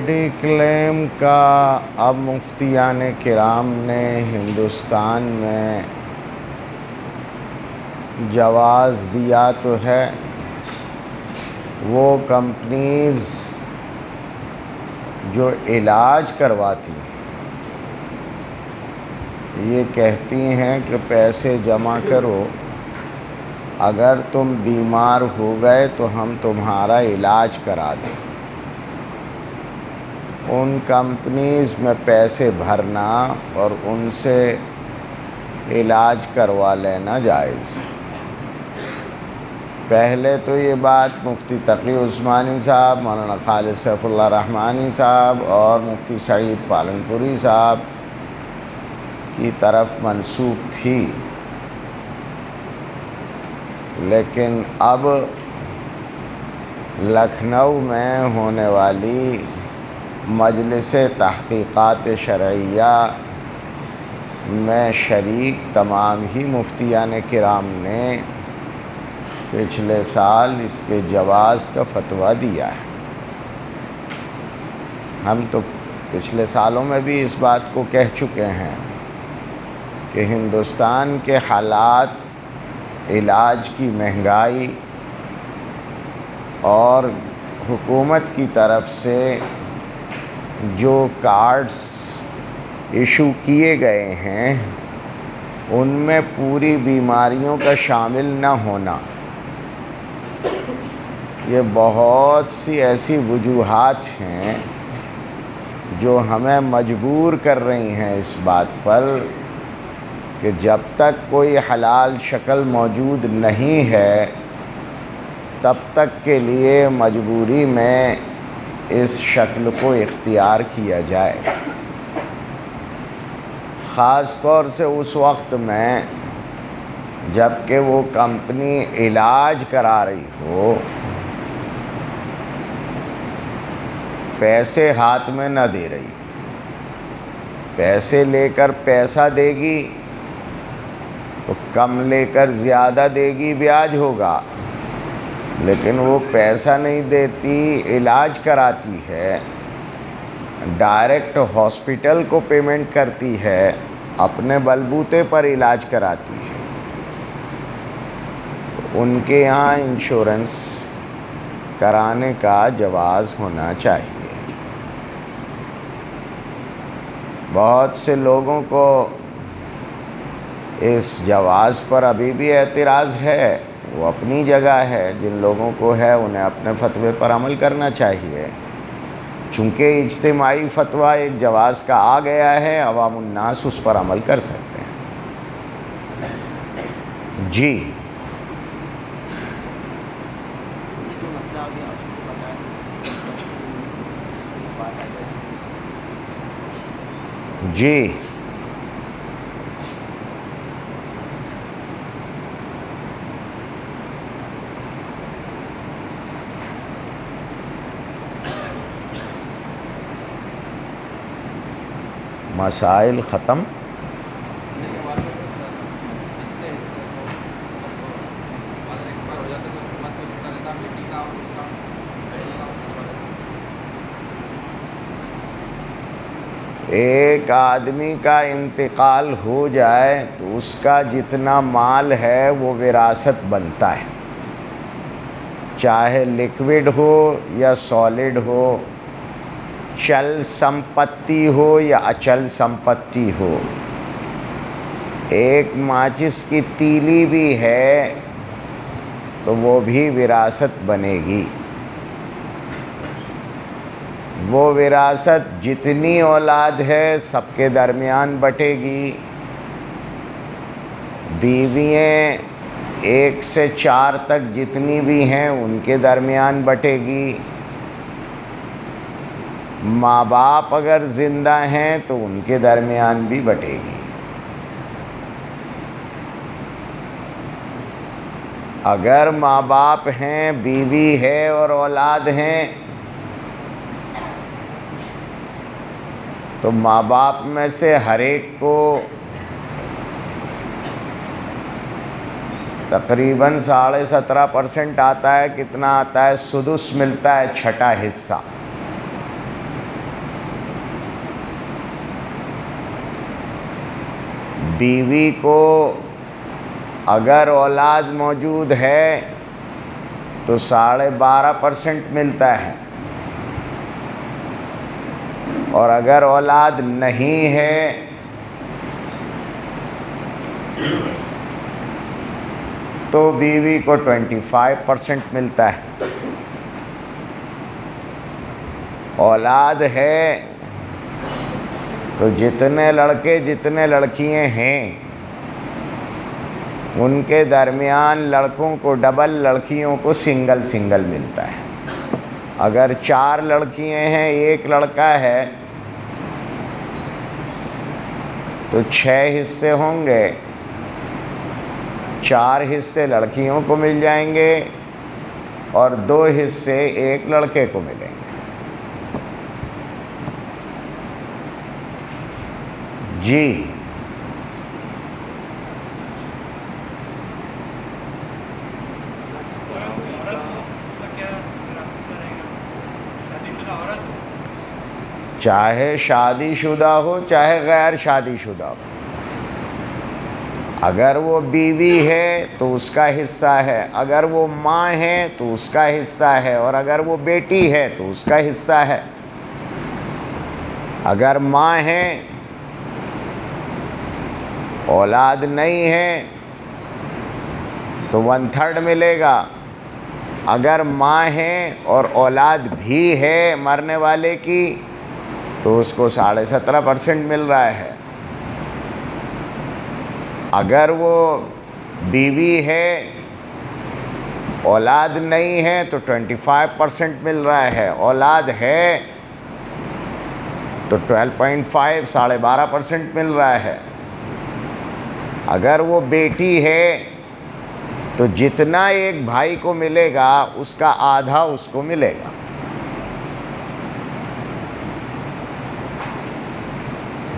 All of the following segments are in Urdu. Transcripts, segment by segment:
میڈیکلیم کا اب مفتیان کرام نے ہندوستان میں جواز دیا تو ہے. وہ کمپنیز جو علاج کرواتی یہ کہتی ہیں کہ پیسے جمع کرو، اگر تم بیمار ہو گئے تو ہم تمہارا علاج کرا دیں. ان کمپنیز میں پیسے بھرنا اور ان سے علاج کروا لینا جائز. پہلے تو یہ بات مفتی تقی عثمانی صاحب، مولانا خالد سیف اللہ رحمانی صاحب اور مفتی سعید پالنپوری صاحب کی طرف منسوب تھی، لیکن اب لکھنؤ میں ہونے والی مجلس تحقیقات شرعیہ میں شریک تمام ہی مفتیان کرام نے پچھلے سال اس کے جواز کا فتویٰ دیا ہے. ہم تو پچھلے سالوں میں بھی اس بات کو کہہ چکے ہیں کہ ہندوستان کے حالات، علاج کی مہنگائی اور حکومت کی طرف سے جو کارڈز ایشو کیے گئے ہیں ان میں پوری بیماریوں کا شامل نہ ہونا، یہ بہت سی ایسی وجوہات ہیں جو ہمیں مجبور کر رہی ہیں اس بات پر کہ جب تک کوئی حلال شکل موجود نہیں ہے تب تک کے لیے مجبوری میں اس شکل کو اختیار کیا جائے. خاص طور سے اس وقت میں جب کہ وہ کمپنی علاج کرا رہی ہو، پیسے ہاتھ میں نہ دے رہی. پیسے لے کر پیسہ دے گی تو کم لے کر زیادہ دے گی، بیاج ہوگا، لیکن وہ پیسہ نہیں دیتی، علاج کراتی ہے، ڈائریکٹ ہاسپٹل کو پیمنٹ کرتی ہے، اپنے بلبوتے پر علاج کراتی ہے. ان کے یہاں انشورنس کرانے کا جواز ہونا چاہیے. بہت سے لوگوں کو اس جواز پر ابھی بھی اعتراض ہے، وہ اپنی جگہ ہے. جن لوگوں کو ہے انہیں اپنے فتوے پر عمل کرنا چاہیے. چونکہ اجتماعی فتویٰ ایک جواز کا آ گیا ہے، عوام الناس اس پر عمل کر سکتے ہیں. جی جی مسائل ختم. ایک آدمی کا انتقال ہو جائے تو اس کا جتنا مال ہے وہ وراثت بنتا ہے، چاہے لکوڈ ہو یا سالڈ ہو، چل سمپتی ہو یا اچل سمپتی ہو. ایک ماچس کی تیلی بھی ہے تو وہ بھی وراثت بنے گی. وہ وراثت جتنی اولاد ہے سب کے درمیان بٹے گی. بیوییں 1 سے 4 تک جتنی بھی ہیں ان کے درمیان بٹے گی. ماں باپ اگر زندہ ہیں تو ان کے درمیان بھی بٹے گی. اگر ماں باپ ہیں، بیوی ہے اور اولاد ہیں تو ماں باپ میں سے ہر ایک کو تقریباً 17.5% آتا ہے. کتنا آتا ہے؟ سدس ملتا ہے، چھٹا حصہ. بیوی کو اگر اولاد موجود ہے تو 12.5% ملتا ہے، اور اگر اولاد نہیں ہے تو بیوی کو 25% ملتا ہے۔ اولاد ہے تو جتنے لڑکے جتنے لڑکیاں ہیں ان کے درمیان لڑکوں کو ڈبل، لڑکیوں کو سنگل ملتا ہے۔ اگر 4 لڑکیاں ہیں 1 لڑکا ہے تو 6 حصے ہوں گے، 4 حصے لڑکیوں کو مل جائیں گے اور 2 حصے 1 لڑکے کو ملیں گے۔ جی چاہے شادی شدہ ہو چاہے غیر شادی شدہ ہو، اگر وہ بیوی ہے تو اس کا حصہ ہے، اگر وہ ماں ہے تو اس کا حصہ ہے، اور اگر وہ بیٹی ہے تو اس کا حصہ ہے۔ اگر ماں ہے اولاد نہیں ہے تو 1/3 ملے گا، اگر ماں ہے اور اولاد بھی ہے مرنے والے کی تو اس کو 17.5% مل رہا ہے۔ اگر وہ بیوی ہے اولاد نہیں ہے تو 25% مل رہا ہے، اولاد ہے تو 12.5 12.5% مل رہا ہے۔ اگر وہ بیٹی ہے تو جتنا ایک بھائی کو ملے گا اس کا آدھا اس کو ملے گا۔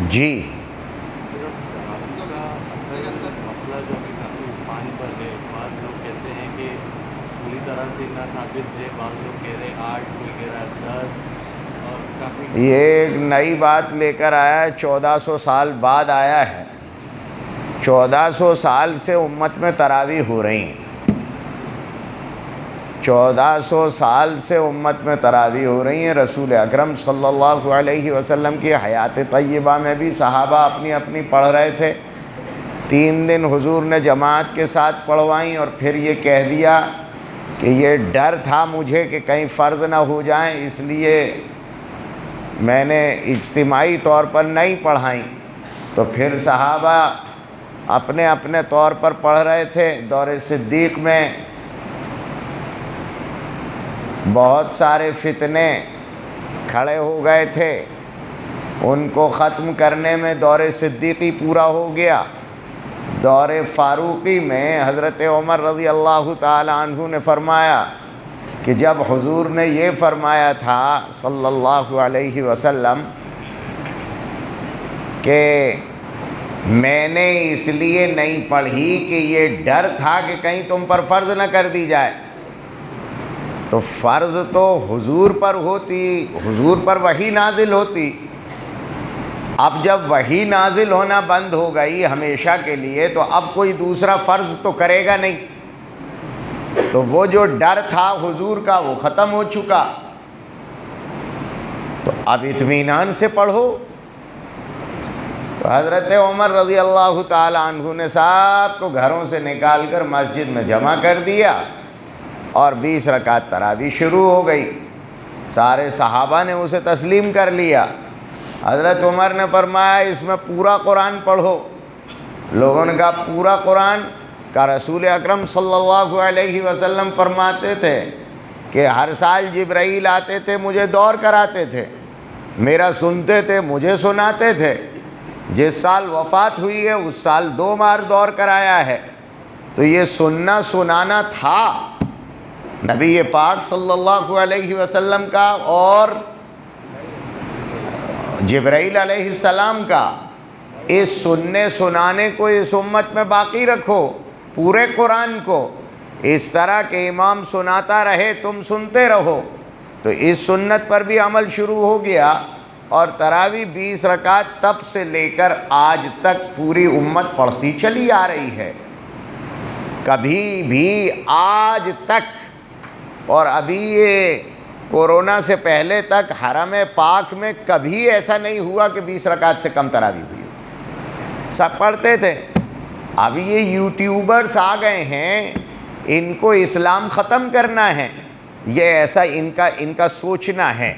جی مسئلہ جو پانی پر ہے، بعض لوگ کہتے ہیں کہ پوری طرح سے نہ ثابت ہے، بعض لوگ کہہ رہے ہیں 8، کوئی کہہ رہا ہے 10، اور کافی یہ ایک نئی بات لے کر آیا ہے، 1400 سال بعد آیا ہے۔ 1400 سال سے امت میں تراویح ہو رہی ہیں، 1400 سال سے امت میں تراویح ہو رہی ہیں۔ رسول اکرم صلی اللہ علیہ وسلم کی حیات طیبہ میں بھی صحابہ اپنی اپنی پڑھ رہے تھے۔ 3 دن حضور نے جماعت کے ساتھ پڑھوائیں اور پھر یہ کہہ دیا کہ یہ ڈر تھا مجھے کہ کہیں فرض نہ ہو جائیں، اس لیے میں نے اجتماعی طور پر نہیں پڑھائیں۔ تو پھر صحابہ اپنے اپنے طور پر پڑھ رہے تھے۔ دور صدیق میں بہت سارے فتنے کھڑے ہو گئے تھے، ان کو ختم کرنے میں دور صدیقی پورا ہو گیا۔ دور فاروقی میں حضرت عمر رضی اللہ تعالی عنہ نے فرمایا کہ جب حضور نے یہ فرمایا تھا صلی اللہ علیہ وسلم کہ میں نے اس لیے نہیں پڑھی کہ یہ ڈر تھا کہ کہیں تم پر فرض نہ کر دی جائے، تو فرض تو حضور پر ہوتی، حضور پر وحی نازل ہوتی۔ اب جب وحی نازل ہونا بند ہو گئی ہمیشہ کے لیے تو اب کوئی دوسرا فرض تو کرے گا نہیں، تو وہ جو ڈر تھا حضور کا وہ ختم ہو چکا، تو اب اطمینان سے پڑھو۔ تو حضرت عمر رضی اللہ تعالی عنہ نے سب کو گھروں سے نکال کر مسجد میں جمع کر دیا اور 20 رکعت تراویح شروع ہو گئی۔ سارے صحابہ نے اسے تسلیم کر لیا۔ حضرت عمر نے فرمایا اس میں پورا قرآن پڑھو۔ لوگوں نے کہا پورا قرآن؟ کا رسول اکرم صلی اللہ علیہ وسلم فرماتے تھے کہ ہر سال جبرائیل آتے تھے، مجھے دور کراتے تھے، میرا سنتے تھے، مجھے سناتے تھے۔ جس سال وفات ہوئی ہے اس سال 2 بار دور کرایا ہے، تو یہ سننا سنانا تھا نبی پاک صلی اللہ علیہ وسلم کا اور جبرائیل علیہ السلام کا۔ اس سننے سنانے کو اس امت میں باقی رکھو، پورے قرآن کو، اس طرح کہ امام سناتا رہے تم سنتے رہو۔ تو اس سنت پر بھی عمل شروع ہو گیا اور تراوی 20 رکعت تب سے لے کر آج تک پوری امت پڑھتی چلی آ رہی ہے، کبھی بھی آج تک، اور ابھی یہ کورونا سے پہلے تک حرم پاک میں کبھی ایسا نہیں ہوا کہ 20 رکعت سے کم تراوی ہوئی ہو، سب پڑھتے تھے۔ اب یہ یوٹیوبرز آ گئے ہیں، ان کو اسلام ختم کرنا ہے، یہ ایسا ان کا سوچنا ہے،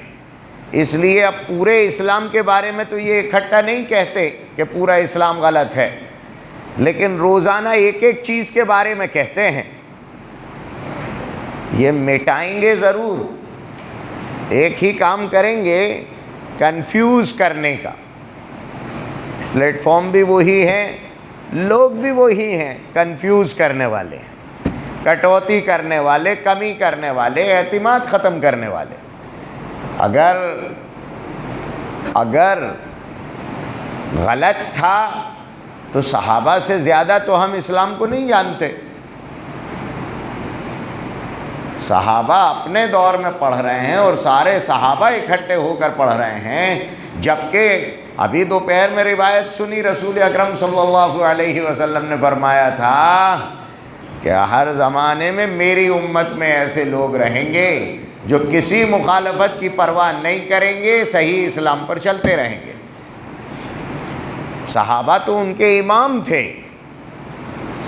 اس لیے اب پورے اسلام کے بارے میں تو یہ اکٹھا نہیں کہتے کہ پورا اسلام غلط ہے، لیکن روزانہ ایک ایک چیز کے بارے میں کہتے ہیں۔ یہ مٹائیں گے ضرور، ایک ہی کام کریں گے، کنفیوز کرنے کا۔ پلیٹ فارم بھی وہی ہیں، لوگ بھی وہی ہیں، کنفیوز کرنے والے، کٹوتی کرنے والے، کمی کرنے والے، اعتماد ختم کرنے والے۔ اگر غلط تھا تو صحابہ سے زیادہ تو ہم اسلام کو نہیں جانتے۔ صحابہ اپنے دور میں پڑھ رہے ہیں اور سارے صحابہ اکٹھے ہو کر پڑھ رہے ہیں، جبکہ ابھی دوپہر میں روایت سنی، رسول اکرم صلی اللہ علیہ وسلم نے فرمایا تھا کہ ہر زمانے میں میری امت میں ایسے لوگ رہیں گے جو کسی مخالفت کی پرواہ نہیں کریں گے، صحیح اسلام پر چلتے رہیں گے۔ صحابہ تو ان کے امام تھے،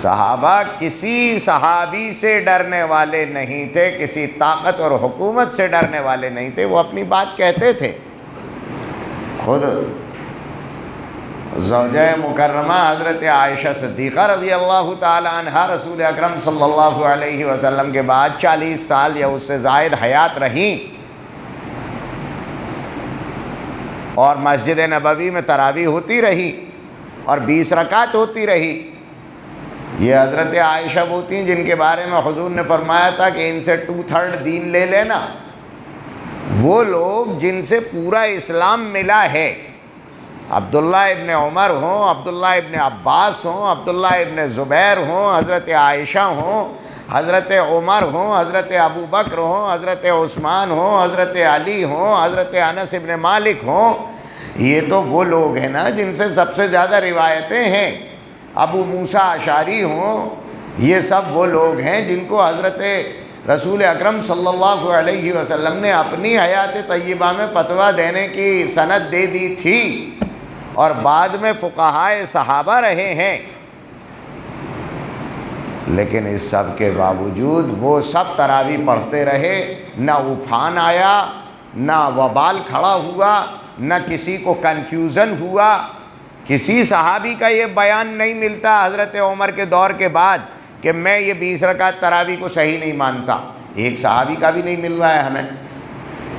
صحابہ کسی صحابی سے ڈرنے والے نہیں تھے، کسی طاقت اور حکومت سے ڈرنے والے نہیں تھے، وہ اپنی بات کہتے تھے۔ خود زوجہ مکرمہ حضرت عائشہ صدیقہ رضی اللہ تعالی عنہا رسول اکرم صلی اللہ علیہ وسلم کے بعد 40 سال یا اس سے زائد حیات رہیں، اور مسجد نبوی میں تراویح ہوتی رہی اور 20 رکعت ہوتی رہی۔ یہ حضرت عائشہ وہ تھیں جن کے بارے میں حضور نے فرمایا تھا کہ ان سے 2/3 دین لے لینا۔ وہ لوگ جن سے پورا اسلام ملا ہے، عبداللہ ابن عمر ہوں، عبداللہ ابن عباس ہوں، عبداللہ ابن زبیر ہوں، حضرت عائشہ ہوں، حضرت عمر ہوں، حضرت ابو بکر ہوں، حضرت عثمان ہوں، حضرت علی ہوں، حضرت انس ابن مالک ہوں، یہ تو وہ لوگ ہیں نا جن سے سب سے زیادہ روایتیں ہیں۔ ابو موسیٰ اشعری ہوں، یہ سب وہ لوگ ہیں جن کو حضرت رسول اکرم صلی اللہ علیہ وسلم نے اپنی حیات طیبہ میں فتویٰ دینے کی سند دے دی تھی، اور بعد میں فقہائے صحابہ رہے ہیں۔ لیکن اس سب کے باوجود وہ سب تراویح پڑھتے رہے، نہ عفان آیا، نہ وبال کھڑا ہوا، نہ کسی کو کنفیوژن ہوا۔ کسی صحابی کا یہ بیان نہیں ملتا حضرت عمر کے دور کے بعد کہ میں یہ 20 رکعت تراویح کو صحیح نہیں مانتا، ایک صحابی کا بھی نہیں مل رہا ہے ہمیں۔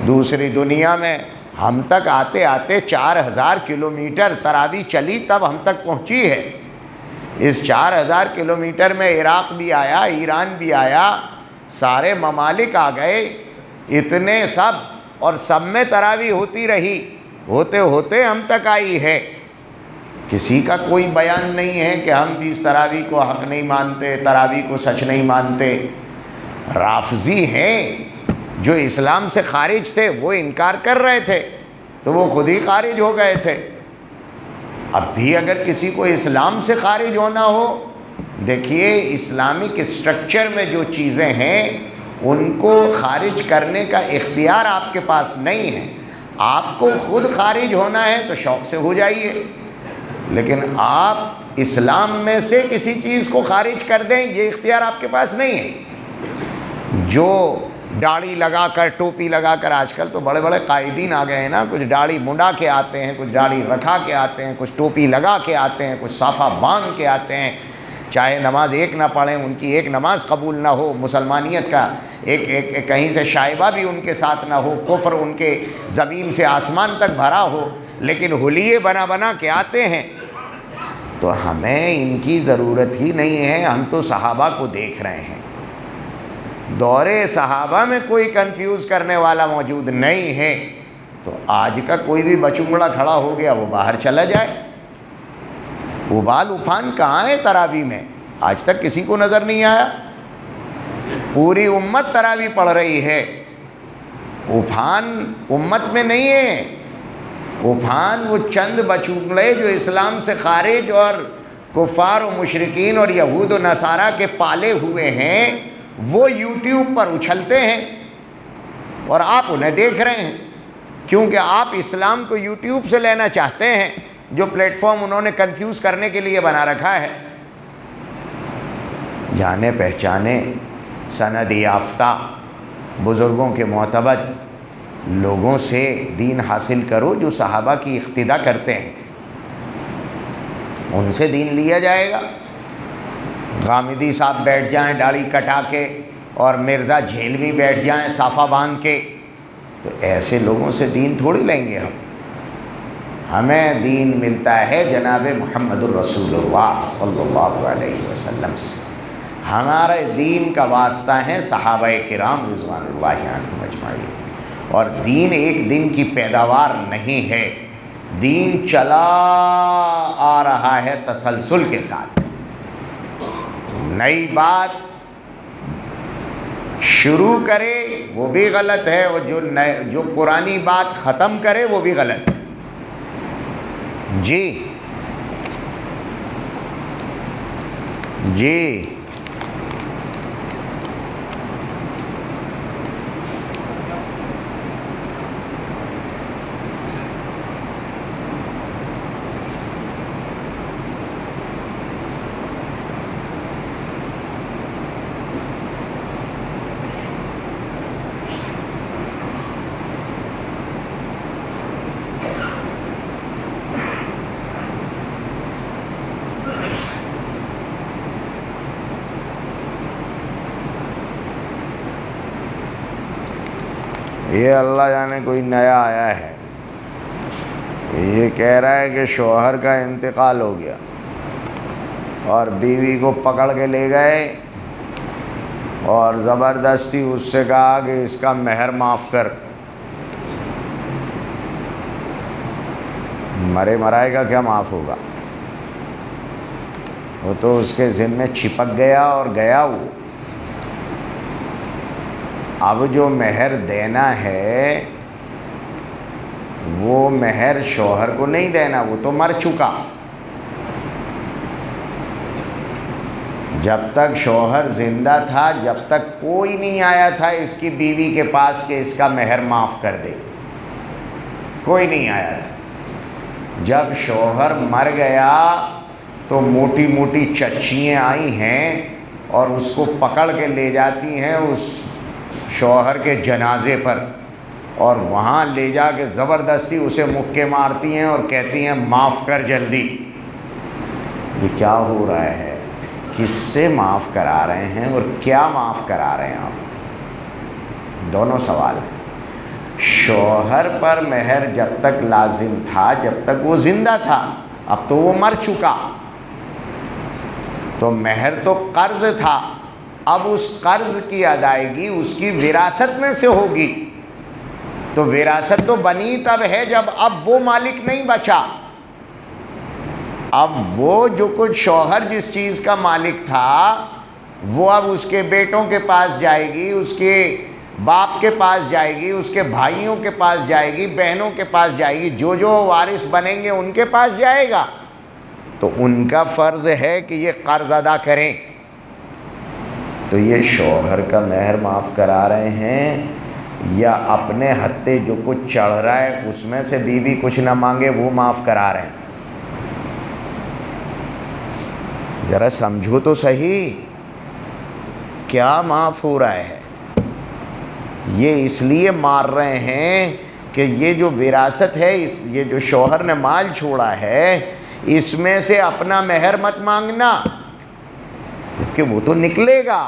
دوسری دنیا میں ہم تک آتے آتے 4000 کلومیٹر تراویح چلی، تب ہم تک پہنچی ہے۔ اس 4000 کلومیٹر میں عراق بھی آیا، ایران بھی آیا، سارے ممالک آ گئے، اتنے سب، اور سب میں تراویح ہوتی رہی، ہوتے ہوتے ہم تک آئی ہے۔ کسی کا کوئی بیان نہیں ہے کہ ہم 20 تراویح کو حق نہیں مانتے، تراویح کو سچ نہیں مانتے۔ رافضی ہیں جو اسلام سے خارج تھے، وہ انکار کر رہے تھے تو وہ خود ہی خارج ہو گئے تھے۔ اب بھی اگر کسی کو اسلام سے خارج ہونا ہو، دیکھیے اسلامک اسٹرکچر میں جو چیزیں ہیں ان کو خارج کرنے کا اختیار آپ کے پاس نہیں ہے۔ آپ کو خود خارج ہونا ہے تو شوق سے ہو جائیے، لیکن آپ اسلام میں سے کسی چیز کو خارج کر دیں، یہ اختیار آپ کے پاس نہیں ہے۔ جو داڑھی لگا کر، ٹوپی لگا کر، آج کل تو بڑے بڑے قائدین آ گئے ہیں نا، کچھ داڑھی منڈا کے آتے ہیں، کچھ داڑھی رکھا کے آتے ہیں، کچھ ٹوپی لگا کے آتے ہیں، کچھ صافہ باندھ کے آتے ہیں، چاہے نماز ایک نہ پڑھیں، ان کی ایک نماز قبول نہ ہو، مسلمانیت کا ایک کہیں سے شائبہ بھی ان کے ساتھ نہ ہو، کفر ان کے زمین سے آسمان تک بھرا ہو، لیکن حلیے بنا بنا کے آتے ہیں۔ تو ہمیں ان کی ضرورت ہی نہیں ہے، ہم تو صحابہ کو دیکھ رہے ہیں۔ دور صحابہ میں کوئی کنفیوز کرنے والا موجود نہیں ہے، تو آج کا کوئی بھی بچونگڑا کھڑا ہو گیا وہ باہر چلا جائے۔ ابال عفان کہاں ہے تراویح میں؟ آج تک کسی کو نظر نہیں آیا۔ پوری امت تراویح پڑھ رہی ہے، عفان امت میں نہیں ہے۔ عفان وہ چند بچولے جو اسلام سے خارج اور کفار و مشرکین اور یہود و نصارہ کے پالے ہوئے ہیں، وہ یوٹیوب پر اچھلتے ہیں اور آپ انہیں دیکھ رہے ہیں، کیونکہ آپ اسلام کو یوٹیوب سے لینا چاہتے ہیں، جو پلیٹ فارم انہوں نے کنفیوز کرنے کے لیے بنا رکھا ہے۔ جانے پہچانے سند یافتہ بزرگوں کے معتبر لوگوں سے دین حاصل کرو جو صحابہ کی اقتدا کرتے ہیں، ان سے دین لیا جائے گا۔ غامدی صاحب بیٹھ جائیں داڑھی کٹا کے اور مرزا جھیلوی بیٹھ جائیں صافہ باندھ کے، تو ایسے لوگوں سے دین تھوڑی لیں گے ہم۔ ہمیں دین ملتا ہے جناب محمد الرسول اللہ صلی اللہ علیہ وسلم سے۔ ہمارے دین کا واسطہ ہے صحابہ کرام رضوان اللہ عنہم اجمعین، اور دین ایک دن کی پیداوار نہیں ہے، دین چلا آ رہا ہے تسلسل کے ساتھ۔ نئی بات شروع کرے وہ بھی غلط ہے، اور جو پرانی بات ختم کرے وہ بھی غلط ہے۔ جی جی یہ اللہ جانے کوئی نیا آیا ہے، یہ کہہ رہا ہے کہ شوہر کا انتقال ہو گیا اور بیوی کو پکڑ کے لے گئے اور زبردستی اس سے کہا کہ اس کا مہر معاف کر۔ مرائے گا کیا معاف ہوگا؟ وہ تو اس کے ذمے چھپک گیا اور گیا وہ۔ اب جو مہر دینا ہے وہ مہر شوہر کو نہیں دینا، وہ تو مر چکا۔ جب تک شوہر زندہ تھا، جب تک کوئی نہیں آیا تھا اس کی بیوی کے پاس کہ اس کا مہر معاف کر دے، کوئی نہیں آیا تھا۔ جب شوہر مر گیا تو موٹی موٹی چچیاں آئی ہیں اور اس کو پکڑ کے لے جاتی ہیں اس شوہر کے جنازے پر، اور وہاں لے جا کے زبردستی اسے مکے مارتی ہیں اور کہتی ہیں معاف کر جلدی۔ یہ کیا ہو رہا ہے؟ کس سے معاف کرا رہے ہیں اور کیا معاف کرا رہے ہیں آپ؟ دونوں سوال ہیں۔ شوہر پر مہر جب تک لازم تھا، جب تک وہ زندہ تھا، اب تو وہ مر چکا، تو مہر تو قرض تھا، اب اس قرض کی ادائیگی اس کی وراثت میں سے ہوگی، تو وراثت تو بنی تب ہے جب اب وہ مالک نہیں بچا۔ اب وہ جو کچھ شوہر جس چیز کا مالک تھا وہ اب اس کے بیٹوں کے پاس جائے گی، اس کے باپ کے پاس جائے گی، اس کے بھائیوں کے پاس جائے گی، بہنوں کے پاس جائے گی، جو جو وارث بنیں گے ان کے پاس جائے گا، تو ان کا فرض ہے کہ یہ قرض ادا کریں۔ تو یہ شوہر کا مہر معاف کرا رہے ہیں یا اپنے ہتھے جو کچھ چڑھ رہا ہے اس میں سے بیوی کچھ نہ مانگے وہ معاف کرا رہے ہیں؟ ذرا سمجھو تو صحیح، کیا معاف ہو رہا ہے؟ یہ اس لیے مار رہے ہیں کہ یہ جو وراثت ہے، یہ جو شوہر نے مال چھوڑا ہے، اس میں سے اپنا مہر مت مانگنا، کہ وہ تو نکلے گا۔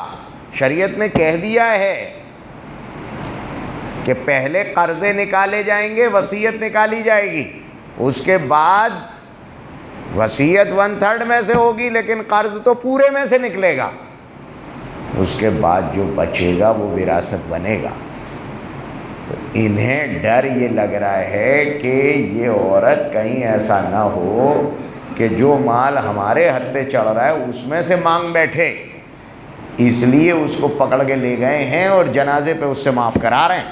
شریعت نے کہہ دیا ہے کہ پہلے قرضے نکالے جائیں گے، وصیت نکالی جائے گی، اس کے بعد وصیت 1/3 میں سے ہوگی لیکن قرض تو پورے میں سے نکلے گا، اس کے بعد جو بچے گا وہ وراثت بنے گا۔ تو انہیں ڈر یہ لگ رہا ہے کہ یہ عورت کہیں ایسا نہ ہو کہ جو مال ہمارے ہتھے چڑھ رہا ہے اس میں سے مانگ بیٹھے، اس لیے اس کو پکڑ کے لے گئے ہیں اور جنازے پہ اس سے معاف کرا رہے ہیں۔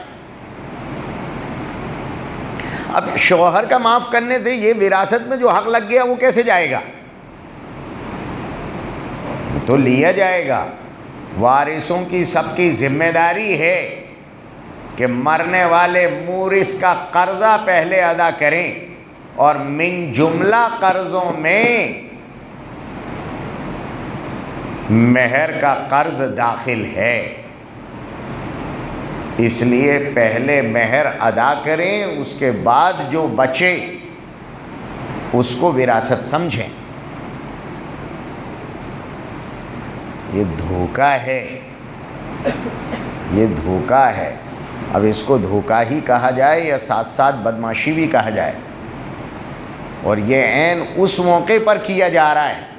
اب شوہر کا معاف کرنے سے یہ وراثت میں جو حق لگ گیا وہ کیسے جائے گا؟ تو لیا جائے گا۔ وارثوں کی سب کی ذمہ داری ہے کہ مرنے والے مورث کا قرضہ پہلے ادا کریں، اور من جملہ قرضوں میں مہر کا قرض داخل ہے، اس لیے پہلے مہر ادا کریں، اس کے بعد جو بچے اس کو وراثت سمجھیں۔ یہ دھوکہ ہے، یہ دھوکہ ہے۔ اب اس کو دھوکہ ہی کہا جائے یا ساتھ ساتھ بدمعاشی بھی کہا جائے، اور یہ عین اس موقع پر کیا جا رہا ہے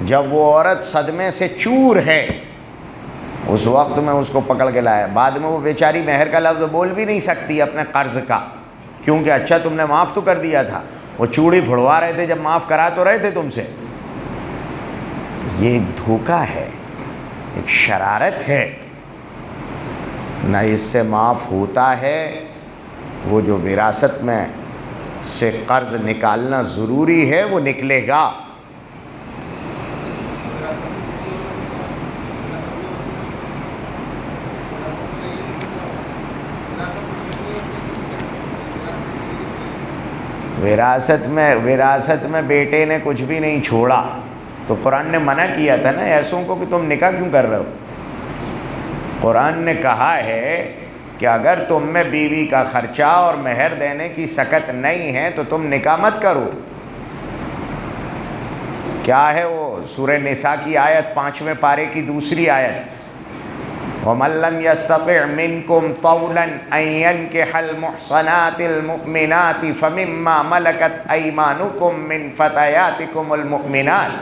جب وہ عورت صدمے سے چور ہے، اس وقت میں اس کو پکڑ کے لایا، بعد میں وہ بیچاری مہر کا لفظ بول بھی نہیں سکتی اپنے قرض کا، کیونکہ اچھا تم نے معاف تو کر دیا تھا، وہ چوڑی پھڑوا رہے تھے جب معاف کرا تو رہے تھے تم سے۔ یہ ایک دھوکہ ہے، ایک شرارت ہے، نہ اس سے معاف ہوتا ہے۔ وہ جو وراثت میں سے قرض نکالنا ضروری ہے وہ نکلے گا۔ وراثت میں بیٹے نے کچھ بھی نہیں چھوڑا تو قرآن نے منع کیا تھا نا ایسوں کو کہ تم نکاح کیوں کر رہے ہو۔ قرآن نے کہا ہے کہ اگر تم میں بیوی کا خرچہ اور مہر دینے کی سکت نہیں ہے تو تم نکاح مت کرو۔ کیا ہے وہ؟ سورہ نساء کی آیت 5ویں پارے کی دوسری آیت، وَمَن لَّمْ يَسْتَطِعْ مِنكُمْ طَوْلًا أَن يَنكِحَ الْمُحْصَنَاتِ الْمُؤْمِنَاتِ فَمِمَّا مَلَكَتْ أَيْمَانُكُم مِّن فَتَيَاتِكُمُ الْمُؤْمِنَاتِ۔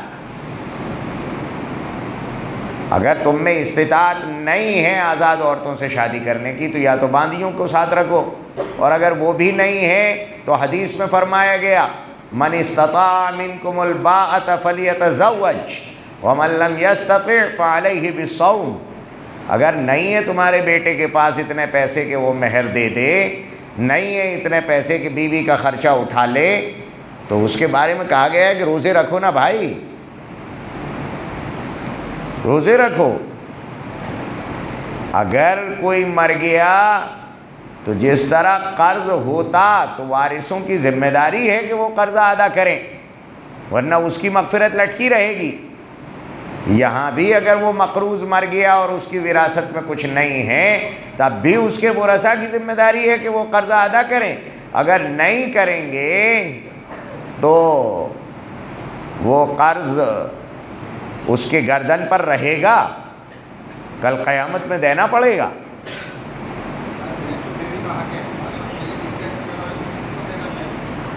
اگر تم میں استطاعت نہیں ہے آزاد عورتوں سے شادی کرنے کی تو یا تو باندیوں کو ساتھ رکھو، اور اگر وہ بھی نہیں ہے تو حدیث میں فرمایا گیا من استطاع منکم الباءۃ فلیتزوج ومن لم یستطع فعلیہ بالصوم۔ اگر نہیں ہے تمہارے بیٹے کے پاس اتنے پیسے کہ وہ مہر دے دے، نہیں ہے اتنے پیسے کہ بیوی کا خرچہ اٹھا لے، تو اس کے بارے میں کہا گیا ہے کہ روزے رکھو نا بھائی، روزے رکھو۔ اگر کوئی مر گیا تو جس طرح قرض ہوتا تو وارثوں کی ذمہ داری ہے کہ وہ قرضہ ادا کریں، ورنہ اس کی مغفرت لٹکی رہے گی۔ یہاں بھی اگر وہ مقروض مر گیا اور اس کی وراثت میں کچھ نہیں ہے تب بھی اس کے ورثاء کی ذمہ داری ہے کہ وہ قرضہ ادا کریں۔ اگر نہیں کریں گے تو وہ قرض اس کے گردن پر رہے گا، کل قیامت میں دینا پڑے گا۔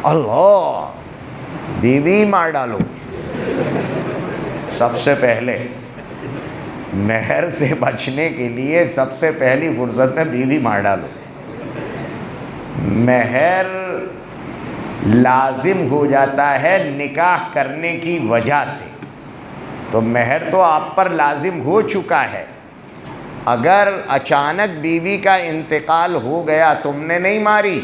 اللہ، بیوی مار ڈالو سب سے پہلے، مہر سے بچنے کے لیے سب سے پہلی فرصت میں بیوی مار ڈالو۔ مہر لازم ہو جاتا ہے نکاح کرنے کی وجہ سے، تو مہر تو آپ پر لازم ہو چکا ہے۔ اگر اچانک بیوی کا انتقال ہو گیا، تم نے نہیں ماری،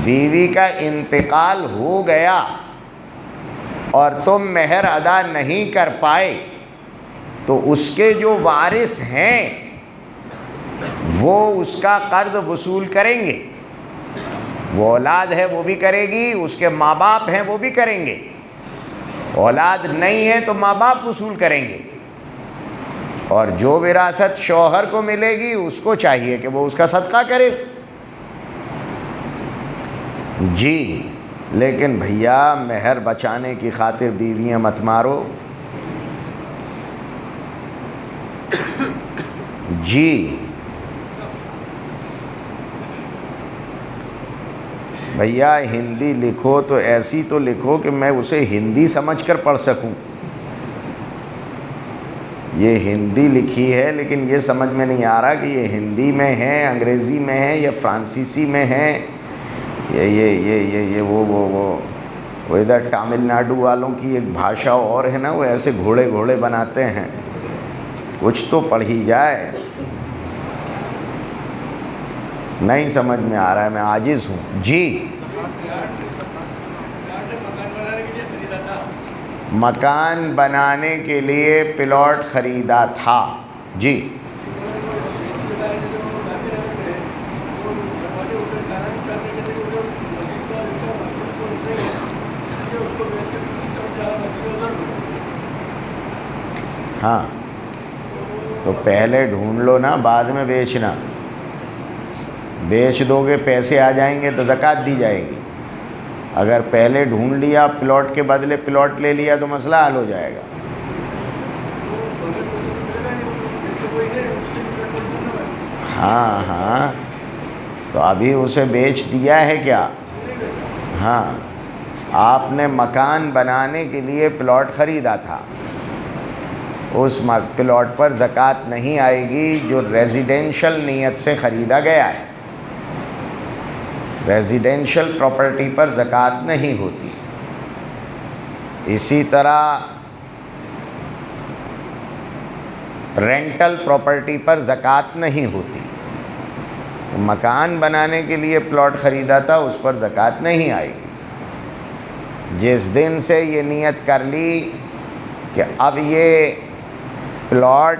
بیوی کا انتقال ہو گیا اور تم مہر ادا نہیں کر پائے، تو اس کے جو وارث ہیں وہ اس کا قرض وصول کریں گے۔ وہ اولاد ہے وہ بھی کرے گی، اس کے ماں باپ ہیں وہ بھی کریں گے، اولاد نہیں ہے تو ماں باپ وصول کریں گے، اور جو وراثت شوہر کو ملے گی اس کو چاہیے کہ وہ اس کا صدقہ کرے۔ جی لیکن بھیا مہر بچانے کی خاطر بیویاں مت مارو۔ جی بھیا ہندی لکھو تو ایسی تو لکھو کہ میں اسے ہندی سمجھ کر پڑھ سکوں۔ یہ ہندی لکھی ہے لیکن یہ سمجھ میں نہیں آ رہا کہ یہ ہندی میں ہے، انگریزی میں ہے یا فرانسیسی میں ہے، یہ وہ ادھر تامل ناڈو والوں کی ایک بھاشا اور ہے نا، وہ ایسے گھوڑے گھوڑے بناتے ہیں، کچھ تو پڑھی جائے۔ نہیں سمجھ میں آ رہا ہے، میں عاجز ہوں جی۔ مکان بنانے کے لیے پلاٹ خریدا تھا جی۔ ہاں تو پہلے ڈھونڈ لو نا، بعد میں بیچنا۔ بیچ دو گے پیسے آ جائیں گے تو زکوٰۃ دی جائے گی، اگر پہلے ڈھونڈ لیا پلاٹ کے بدلے پلاٹ لے لیا تو مسئلہ حل ہو جائے گا۔ ہاں ہاں تو ابھی اسے بیچ دیا ہے کیا؟ ہاں آپ نے مکان بنانے کے لیے پلاٹ خریدا تھا، اس پلاٹ پر زکوٰۃ نہیں آئے گی جو ریزیڈینشل نیت سے خریدا گیا ہے۔ ریزیڈینشل پراپرٹی پر زکوٰۃ نہیں ہوتی۔ اسی طرح رینٹل پراپرٹی پر زکوٰۃ نہیں ہوتی۔ مکان بنانے کے لیے پلاٹ خریدا تھا، اس پر زکوٰۃ نہیں آئے گی۔ جس دن سے یہ نیت کر لی کہ اب یہ پلاٹ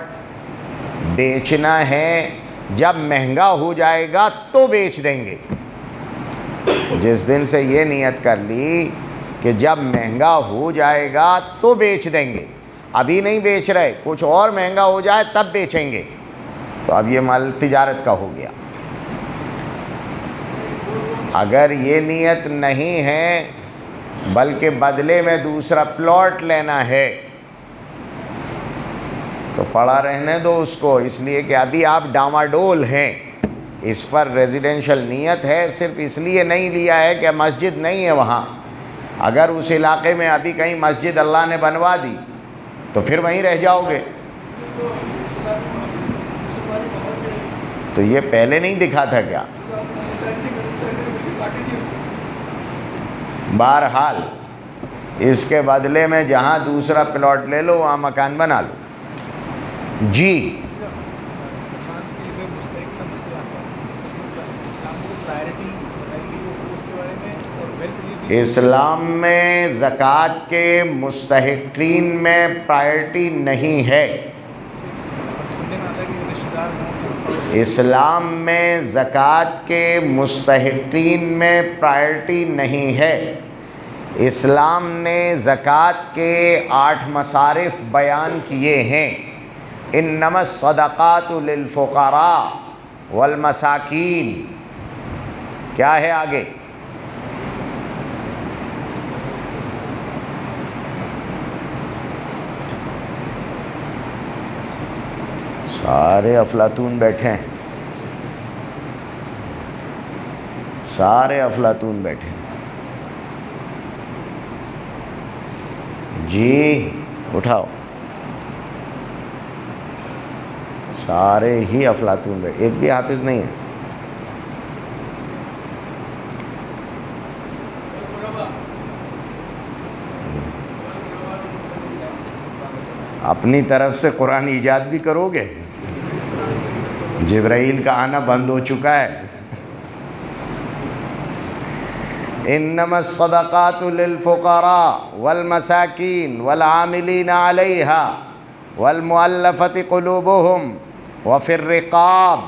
بیچنا ہے، جب مہنگا ہو جائے گا تو بیچ دیں گے، جس دن سے یہ نیت کر لی کہ جب مہنگا ہو جائے گا تو بیچ دیں گے، ابھی نہیں بیچ رہے، کچھ اور مہنگا ہو جائے تب بیچیں گے، تو اب یہ مال تجارت کا ہو گیا۔ اگر یہ نیت نہیں ہے بلکہ بدلے میں دوسرا پلاٹ لینا ہے تو پڑا رہنے دو اس کو، اس لیے کہ ابھی آپ ڈاماڈول ہیں، اس پر ریزیڈینشل نیت ہے، صرف اس لیے نہیں لیا ہے کہ مسجد نہیں ہے وہاں۔ اگر اس علاقے میں ابھی کہیں مسجد اللہ نے بنوا دی تو پھر وہیں رہ جاؤ گے۔ تو یہ پہلے نہیں دکھا تھا کیا؟ بہرحال اس کے بدلے میں جہاں دوسرا پلاٹ لے لو وہاں مکان بنا لو جی۔ اسلام میں زکوٰۃ کے مستحقین میں پرائرٹی نہیں ہے۔ اسلام میں زکوٰۃ کے مستحقین میں پرائرٹی نہیں ہے۔ اسلام نے زکوٰۃ کے 8 مصارف بیان کیے ہیں۔ انما الصدقات للفقراء والمساکین، کیا ہے آگے؟ سارے افلاطون بیٹھے ہیں، سارے افلاطون بیٹھے ہیں جی، اٹھاؤ، سارے ہی افلاطون بیٹھے، ایک بھی حافظ نہیں ہے۔ اپنی طرف سے قرآن ایجاد بھی کرو گے؟ جبرائیل کا آنا بند ہو چکا ہے۔ انما الصدقات للفقراء والمساکین والعاملین علیہا والمؤلفۃ قلوبہم وفی الرقاب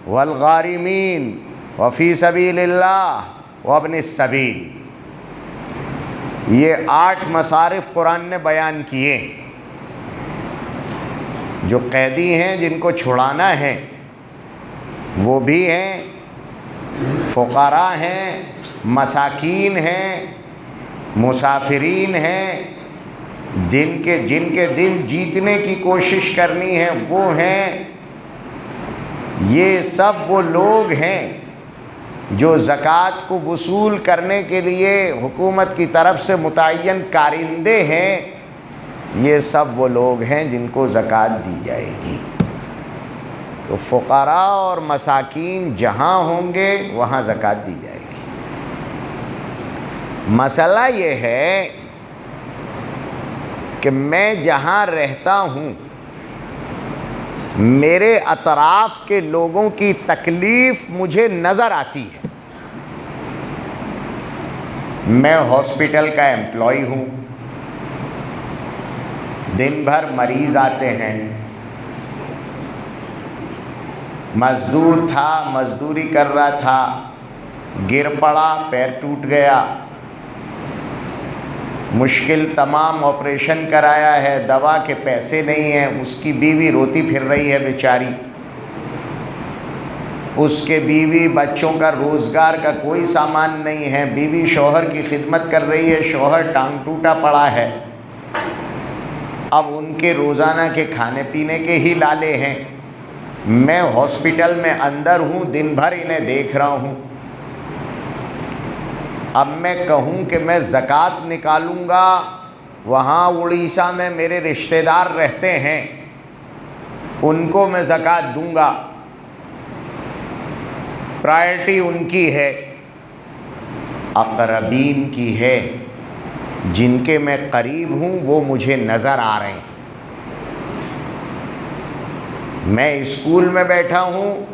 والغارمین وفی سبیل اللہ وابن السبیل، یہ 8 مصارف قرآن نے بیان کیے۔ جو قیدی ہیں جن کو چھڑانا ہے وہ بھی ہیں، فقراء ہیں، مساکین ہیں، مسافرین ہیں، جن کے دل جیتنے کی کوشش کرنی ہے وہ ہیں۔ یہ سب وہ لوگ ہیں جو زکوٰۃ کو وصول کرنے کے لیے حکومت کی طرف سے متعین کارندے ہیں۔ یہ سب وہ لوگ ہیں جن کو زکوٰۃ دی جائے گی۔ تو فقراء اور مساکین جہاں ہوں گے وہاں زکوٰۃ دی جائے گی۔ مسئلہ یہ ہے کہ میں جہاں رہتا ہوں میرے اطراف کے لوگوں کی تکلیف مجھے نظر آتی ہے. میں ہاسپٹل کا ایمپلائی ہوں، دن بھر مریض آتے ہیں. مزدور تھا، مزدوری کر رہا تھا، گر پڑا، پیر ٹوٹ گیا، مشکل تمام، آپریشن کرایا ہے، دوا کے پیسے نہیں ہیں. اس کی بیوی روتی پھر رہی ہے بیچاری، اس کے بیوی بچوں کا روزگار کا کوئی سامان نہیں ہے. بیوی شوہر کی خدمت کر رہی ہے، شوہر ٹانگ ٹوٹا پڑا ہے. اب ان کے روزانہ کے کھانے پینے کے ہی لالے ہیں. میں ہاسپٹل میں اندر ہوں، دن بھر انہیں دیکھ رہا ہوں. اب میں کہوں کہ میں زکوٰۃ نکالوں گا، وہاں اڑیسہ میں میرے رشتہ دار رہتے ہیں، ان کو میں زکوٰۃ دوں گا، پرائرٹی ان کی ہے، اقربین کی ہے، جن کے میں قریب ہوں وہ مجھے نظر آ رہے ہیں. میں اسکول میں بیٹھا ہوں،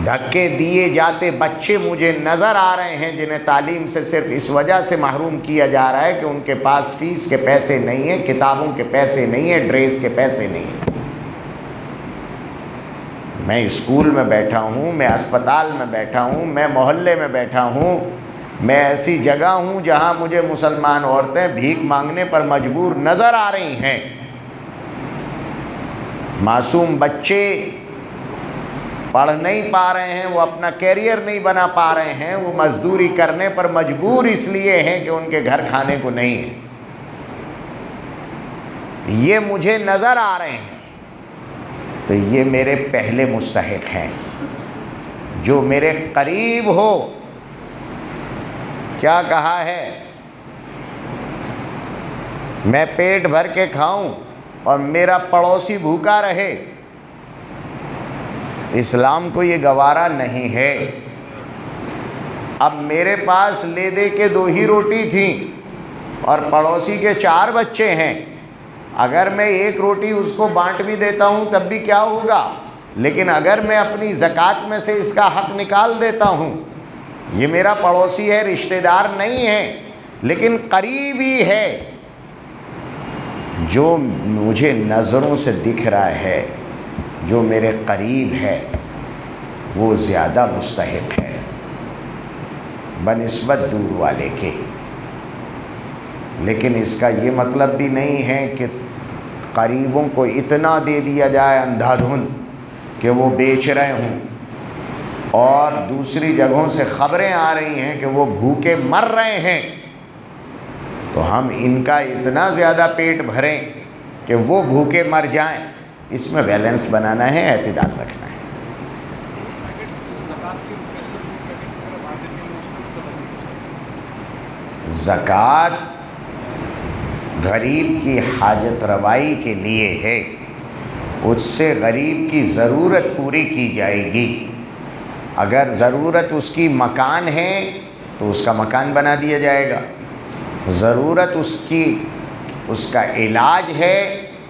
دھکے دیے جاتے بچے مجھے نظر آ رہے ہیں، جنہیں تعلیم سے صرف اس وجہ سے محروم کیا جا رہا ہے کہ ان کے پاس فیس کے پیسے نہیں ہیں، کتابوں کے پیسے نہیں ہیں، ڈریس کے پیسے نہیں ہیں. میں اسکول میں بیٹھا ہوں، میں اسپتال میں بیٹھا ہوں، میں محلے میں بیٹھا ہوں، میں ایسی جگہ ہوں جہاں مجھے مسلمان عورتیں بھیک مانگنے پر مجبور نظر آ رہی ہیں. معصوم بچے پڑھ نہیں پا رہے ہیں، وہ اپنا کیریئر نہیں بنا پا رہے ہیں، وہ مزدوری کرنے پر مجبور اس لیے ہیں کہ ان کے گھر کھانے کو نہیں ہے. یہ مجھے نظر آ رہے ہیں، تو یہ میرے پہلے مستحق ہیں. جو میرے قریب ہو، کیا کہا ہے، میں پیٹ بھر کے کھاؤں اور میرا پڑوسی بھوکا رہے، اسلام کو یہ گوارا نہیں ہے. اب میرے پاس لے دے کے 2 ہی روٹی تھیں اور پڑوسی کے 4 بچے ہیں، اگر میں 1 روٹی اس کو بانٹ بھی دیتا ہوں تب بھی کیا ہوگا؟ لیکن اگر میں اپنی زکوٰۃ میں سے اس کا حق نکال دیتا ہوں، یہ میرا پڑوسی ہے، رشتہ دار نہیں ہے، لیکن قریبی ہے، جو مجھے نظروں سے دکھ رہا ہے، جو میرے قریب ہے، وہ زیادہ مستحق ہے بنسبت دور والے کے. لیکن اس کا یہ مطلب بھی نہیں ہے کہ قریبوں کو اتنا دے دیا جائے اندھا دھند کہ وہ بیچ رہے ہوں، اور دوسری جگہوں سے خبریں آ رہی ہیں کہ وہ بھوکے مر رہے ہیں، تو ہم ان کا اتنا زیادہ پیٹ بھریں کہ وہ بھوکے مر جائیں. اس میں بیلنس بنانا ہے، اعتدال رکھنا ہے. زکوٰۃ غریب کی حاجت روائی کے لیے ہے، اس سے غریب کی ضرورت پوری کی جائے گی. اگر ضرورت اس کی مکان ہے تو اس کا مکان بنا دیا جائے گا، ضرورت اس کا علاج ہے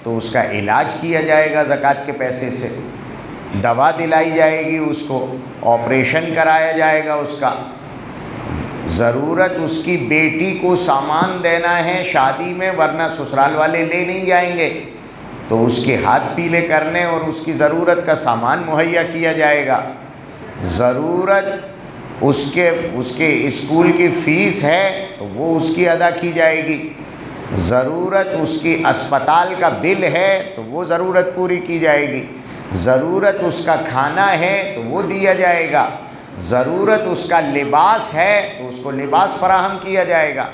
تو اس کا علاج کیا جائے گا زکوٰۃ کے پیسے سے، دوا دلائی جائے گی اس کو، آپریشن کرایا جائے گا اس کا. ضرورت اس کی بیٹی کو سامان دینا ہے شادی میں، ورنہ سسرال والے لے نہیں جائیں گے، تو اس کے ہاتھ پیلے کرنے اور اس کی ضرورت کا سامان مہیا کیا جائے گا. ضرورت اس کے اسکول کی فیس ہے تو وہ اس کی ادا کی جائے گی. ضرورت اس کی اسپتال کا بل ہے تو وہ ضرورت پوری کی جائے گی. ضرورت اس کا کھانا ہے تو وہ دیا جائے گا. ضرورت اس کا لباس ہے تو اس کو لباس فراہم کیا جائے گا.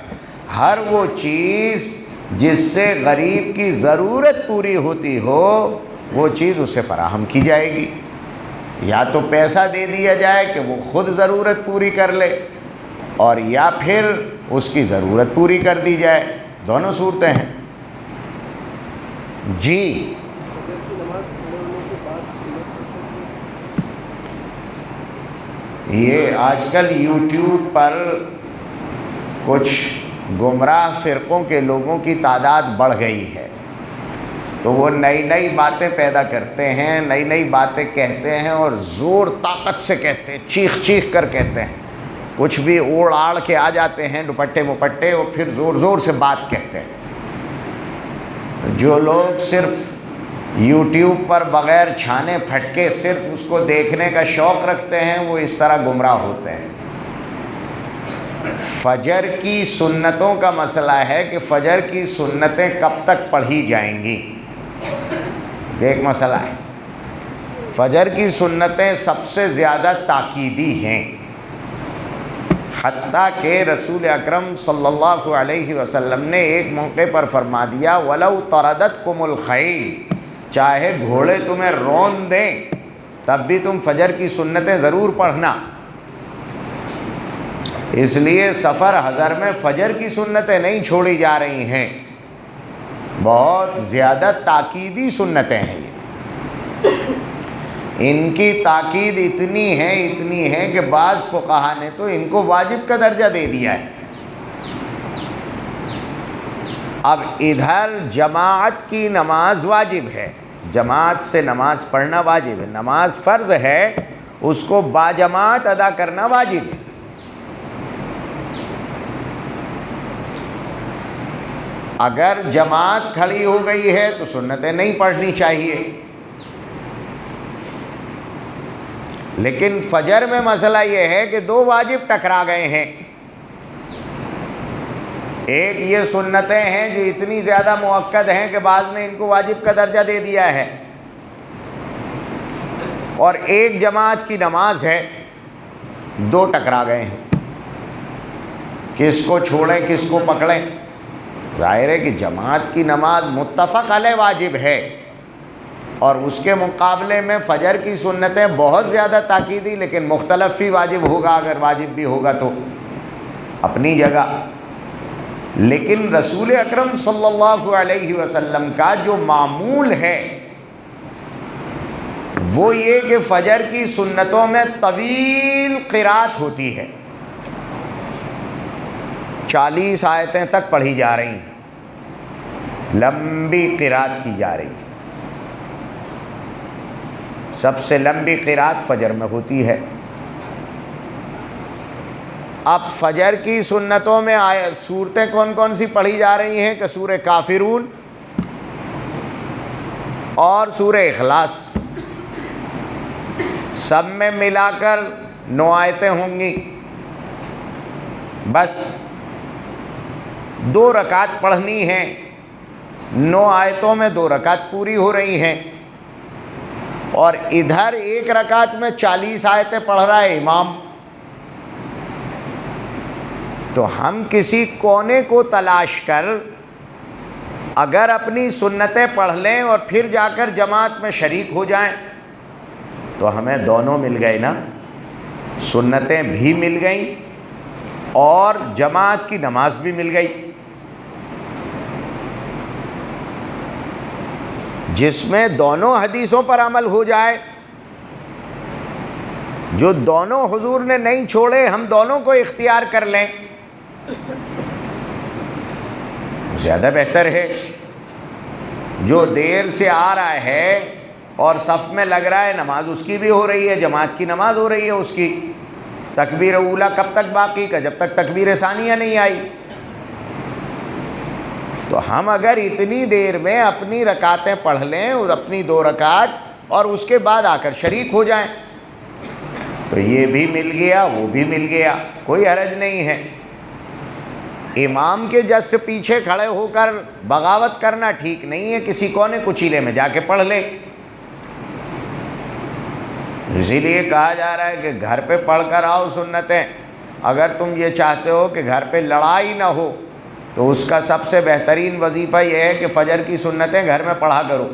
ہر وہ چیز جس سے غریب کی ضرورت پوری ہوتی ہو وہ چیز اسے فراہم کی جائے گی. یا تو پیسہ دے دیا جائے کہ وہ خود ضرورت پوری کر لے، اور یا پھر اس کی ضرورت پوری کر دی جائے. دونوں صورتیں ہیں. جی یہ آج کل یوٹیوب پر کچھ گمراہ فرقوں کے لوگوں کی تعداد بڑھ گئی ہے. تو وہ نئی نئی باتیں پیدا کرتے ہیں، نئی نئی باتیں کہتے ہیں اور زور طاقت سے کہتے ہیں، چیخ چیخ کر کہتے ہیں، کچھ بھی اوڑ آڑ کے آ جاتے ہیں دوپٹے مپٹے اور پھر زور زور سے بات کہتے ہیں۔ جو لوگ صرف یوٹیوب پر بغیر چھانے پھٹکے صرف اس کو دیکھنے کا شوق رکھتے ہیں، وہ اس طرح گمراہ ہوتے ہیں۔ فجر کی سنتوں کا مسئلہ ہے کہ فجر کی سنتیں کب تک پڑھی جائیں گی، ایک مسئلہ ہے۔ فجر کی سنتیں سب سے زیادہ تاکیدی ہیں، حتیٰ کہ رسول اکرم صلی اللہ علیہ وسلم نے ایک موقع پر فرما دیا وَلَوْ طَرَدَتْكُمُ الْخَيْلُ، چاہے گھوڑے تمہیں رون دیں تب بھی تم فجر کی سنتیں ضرور پڑھنا۔ اس لیے سفر حضر میں فجر کی سنتیں نہیں چھوڑی جا رہی ہیں، بہت زیادہ تاکیدی سنتیں ہیں یہ۔ ان کی تاکید اتنی ہے کہ بعض فقہا نے تو ان کو واجب کا درجہ دے دیا ہے۔ اب ادھر جماعت کی نماز واجب ہے، جماعت سے نماز پڑھنا واجب ہے، نماز فرض ہے، اس کو باجماعت ادا کرنا واجب ہے۔ اگر جماعت کھڑی ہو گئی ہے تو سنتیں نہیں پڑھنی چاہیے۔ لیکن فجر میں مسئلہ یہ ہے کہ دو واجب ٹکرا گئے ہیں، ایک یہ سنتیں ہیں جو اتنی زیادہ مؤکد ہیں کہ بعض نے ان کو واجب کا درجہ دے دیا ہے، اور ایک جماعت کی نماز ہے، دو ٹکرا گئے ہیں، کس کو چھوڑیں کس کو پکڑیں؟ ظاہر ہے کہ جماعت کی نماز متفق علیہ واجب ہے، اور اس کے مقابلے میں فجر کی سنتیں بہت زیادہ تاکیدی، لیکن مختلف ہی واجب ہوگا، اگر واجب بھی ہوگا تو اپنی جگہ۔ لیکن رسول اکرم صلی اللہ علیہ وسلم کا جو معمول ہے وہ یہ کہ فجر کی سنتوں میں طویل قرات ہوتی ہے، 40 آیتیں تک پڑھی جا رہی ہیں، لمبی قرات کی جا رہی ہے، سب سے لمبی قرات فجر میں ہوتی ہے۔ اب فجر کی سنتوں میں سورتیں کون کون سی پڑھی جا رہی ہیں کہ سورہ کافرون اور سورہ اخلاص، سب میں ملا کر 9 آیتیں ہوں گی، بس 2 رکعت پڑھنی ہیں، 9 آیتوں میں 2 رکعت پوری ہو رہی ہیں، اور ادھر 1 رکعت میں 40 آیتیں پڑھ رہا ہے امام۔ تو ہم کسی کونے کو تلاش کر اگر اپنی سنتیں پڑھ لیں اور پھر جا کر جماعت میں شریک ہو جائیں تو ہمیں دونوں مل گئے نا، سنتیں بھی مل گئیں اور جماعت کی نماز بھی مل گئی، جس میں دونوں حدیثوں پر عمل ہو جائے، جو دونوں حضور نے نہیں چھوڑے ہم دونوں کو اختیار کر لیں، زیادہ بہتر ہے۔ جو دیر سے آ رہا ہے اور صف میں لگ رہا ہے، نماز اس کی بھی ہو رہی ہے، جماعت کی نماز ہو رہی ہے اس کی، تکبیر اولیٰ کب تک باقی کا؟ جب تک تکبیر ثانیہ نہیں آئی۔ تو ہم اگر اتنی دیر میں اپنی رکعتیں پڑھ لیں اور اپنی 2 رکعت اور اس کے بعد آ کر شریک ہو جائیں تو یہ بھی مل گیا وہ بھی مل گیا، کوئی حرج نہیں ہے۔ امام کے جسٹ پیچھے کھڑے ہو کر بغاوت کرنا ٹھیک نہیں ہے، کسی کونے کچیلے میں جا کے پڑھ لے۔ اسی لیے کہا جا رہا ہے کہ گھر پہ پڑھ کر آؤ سنتیں، اگر تم یہ چاہتے ہو کہ گھر پہ لڑائی نہ ہو تو اس کا سب سے بہترین وظیفہ یہ ہے کہ فجر کی سنتیں گھر میں پڑھا کرو،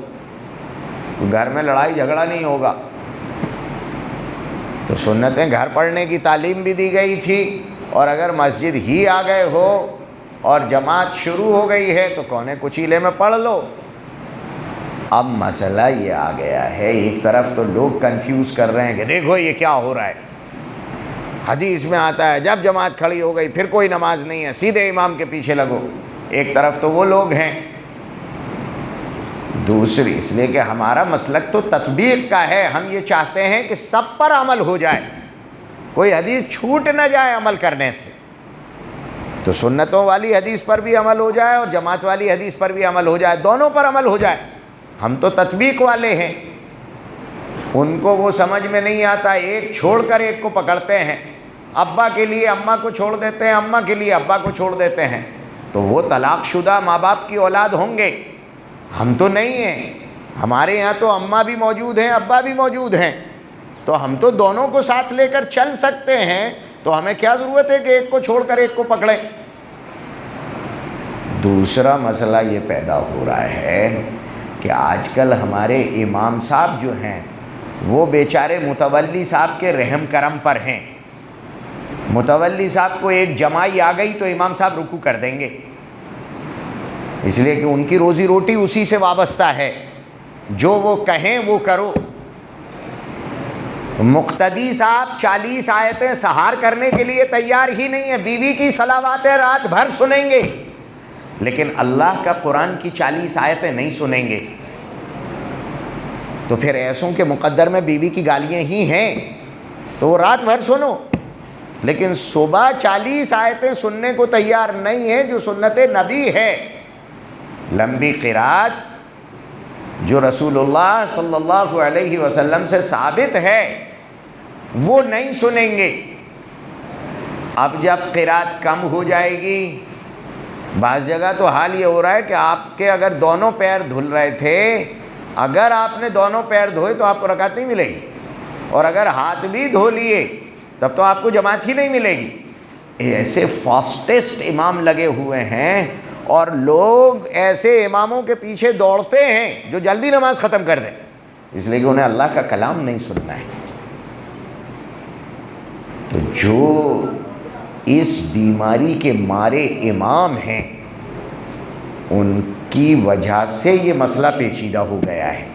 گھر میں لڑائی جھگڑا نہیں ہوگا۔ تو سنتیں گھر پڑھنے کی تعلیم بھی دی گئی تھی، اور اگر مسجد ہی آ گئے ہو اور جماعت شروع ہو گئی ہے تو کونے کچیلے میں پڑھ لو۔ اب مسئلہ یہ آ گیا ہے، ایک طرف تو لوگ کنفیوز کر رہے ہیں کہ دیکھو یہ کیا ہو رہا ہے، حدیث میں آتا ہے جب جماعت کھڑی ہو گئی پھر کوئی نماز نہیں ہے، سیدھے امام کے پیچھے لگو۔ ایک طرف تو وہ لوگ ہیں، دوسری اس لیے کہ ہمارا مسلک تو تطبیق کا ہے، ہم یہ چاہتے ہیں کہ سب پر عمل ہو جائے، کوئی حدیث چھوٹ نہ جائے عمل کرنے سے۔ تو سنتوں والی حدیث پر بھی عمل ہو جائے اور جماعت والی حدیث پر بھی عمل ہو جائے، دونوں پر عمل ہو جائے۔ ہم تو تطبیق والے ہیں، ان کو وہ سمجھ میں نہیں آتا، ایک چھوڑ کر ایک کو پکڑتے ہیں، ابا کے لیے اماں کو چھوڑ دیتے ہیں، اماں کے لیے ابا کو چھوڑ دیتے ہیں، تو وہ طلاق شدہ ماں باپ کی اولاد ہوں گے، ہم تو نہیں ہیں۔ ہمارے یہاں تو اماں بھی موجود ہیں، ابا بھی موجود ہیں، تو ہم تو دونوں کو ساتھ لے کر چل سکتے ہیں، تو ہمیں کیا ضرورت ہے کہ ایک کو چھوڑ کر ایک کو پکڑیں۔ دوسرا مسئلہ یہ پیدا ہو رہا ہے کہ آج کل ہمارے امام صاحب جو ہیں وہ بیچارے متولی صاحب کے رحم کرم پر ہیں۔ متولی صاحب کو ایک جمائی آ گئی تو امام صاحب رکوع کر دیں گے، اس لیے کہ ان کی روزی روٹی اسی سے وابستہ ہے، جو وہ کہیں وہ کرو۔ مقتدی صاحب 40 آیتیں سحار کرنے کے لیے تیار ہی نہیں ہیں، بیوی کی صلواتیں رات بھر سنیں گے، لیکن اللہ کا قرآن کی 40 آیتیں نہیں سنیں گے۔ تو پھر ایسوں کے مقدر میں بیوی کی گالیاں ہی ہیں، تو وہ رات بھر سنو، لیکن صبح 40 آیتیں سننے کو تیار نہیں ہے جو سنت نبی ہے۔ لمبی قرات جو رسول اللہ صلی اللہ علیہ وسلم سے ثابت ہے وہ نہیں سنیں گے۔ اب جب قرات کم ہو جائے گی، بعض جگہ تو حال یہ ہو رہا ہے کہ آپ کے اگر دونوں پیر دھل رہے تھے، اگر آپ نے دونوں پیر دھوئے تو آپ کو رکعت نہیں ملے گی، اور اگر ہاتھ بھی دھو لیے تب تو آپ کو جماعت ہی نہیں ملے گی۔ ایسے فاسٹسٹ امام لگے ہوئے ہیں، اور لوگ ایسے اماموں کے پیچھے دوڑتے ہیں جو جلدی نماز ختم کر دیں، اس لیے کہ انہیں اللہ کا کلام نہیں سننا ہے۔ تو جو اس بیماری کے مارے امام ہیں، ان کی وجہ سے یہ مسئلہ پیچیدہ ہو گیا ہے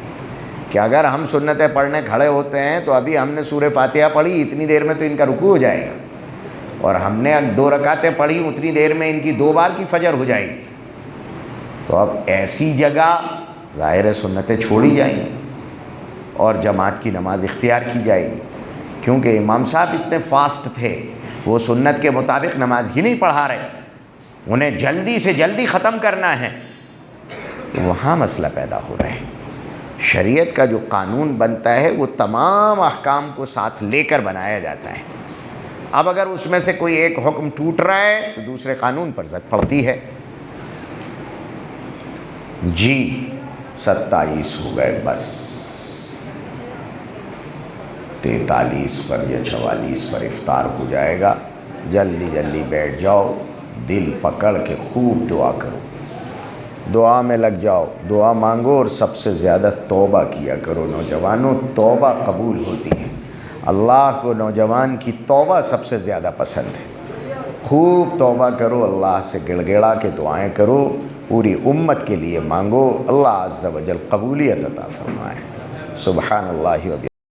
کہ اگر ہم سنتیں پڑھنے کھڑے ہوتے ہیں تو ابھی ہم نے سورہ فاتحہ پڑھی، اتنی دیر میں تو ان کا رکوع ہو جائے گا، اور ہم نے 2 رکعتیں پڑھی، اتنی دیر میں ان کی 2 بار کی فجر ہو جائے گی۔ تو اب ایسی جگہ ظاہر سنتیں چھوڑی جائیں گی اور جماعت کی نماز اختیار کی جائے گی، کیونکہ امام صاحب اتنے فاسٹ تھے، وہ سنت کے مطابق نماز ہی نہیں پڑھا رہے، انہیں جلدی سے جلدی ختم کرنا ہے۔ وہاں مسئلہ پیدا ہو رہا ہے۔ شریعت کا جو قانون بنتا ہے وہ تمام احکام کو ساتھ لے کر بنایا جاتا ہے۔ اب اگر اس میں سے کوئی ایک حکم ٹوٹ رہا ہے تو دوسرے قانون پر زد پڑتی ہے۔ جی 27 ہو گئے، بس 43 پر یا 44 پر افطار ہو جائے گا۔ جلدی جلدی بیٹھ جاؤ، دل پکڑ کے خوب دعا کرو، دعا میں لگ جاؤ، دعا مانگو، اور سب سے زیادہ توبہ کیا کرو۔ نوجوانوں، توبہ قبول ہوتی ہے، اللہ کو نوجوان کی توبہ سب سے زیادہ پسند ہے۔ خوب توبہ کرو، اللہ سے گڑ گڑا کے دعائیں کرو، پوری امت کے لیے مانگو، اللہ عز و جل قبولیت عطا فرمائے۔ سبحان اللہ و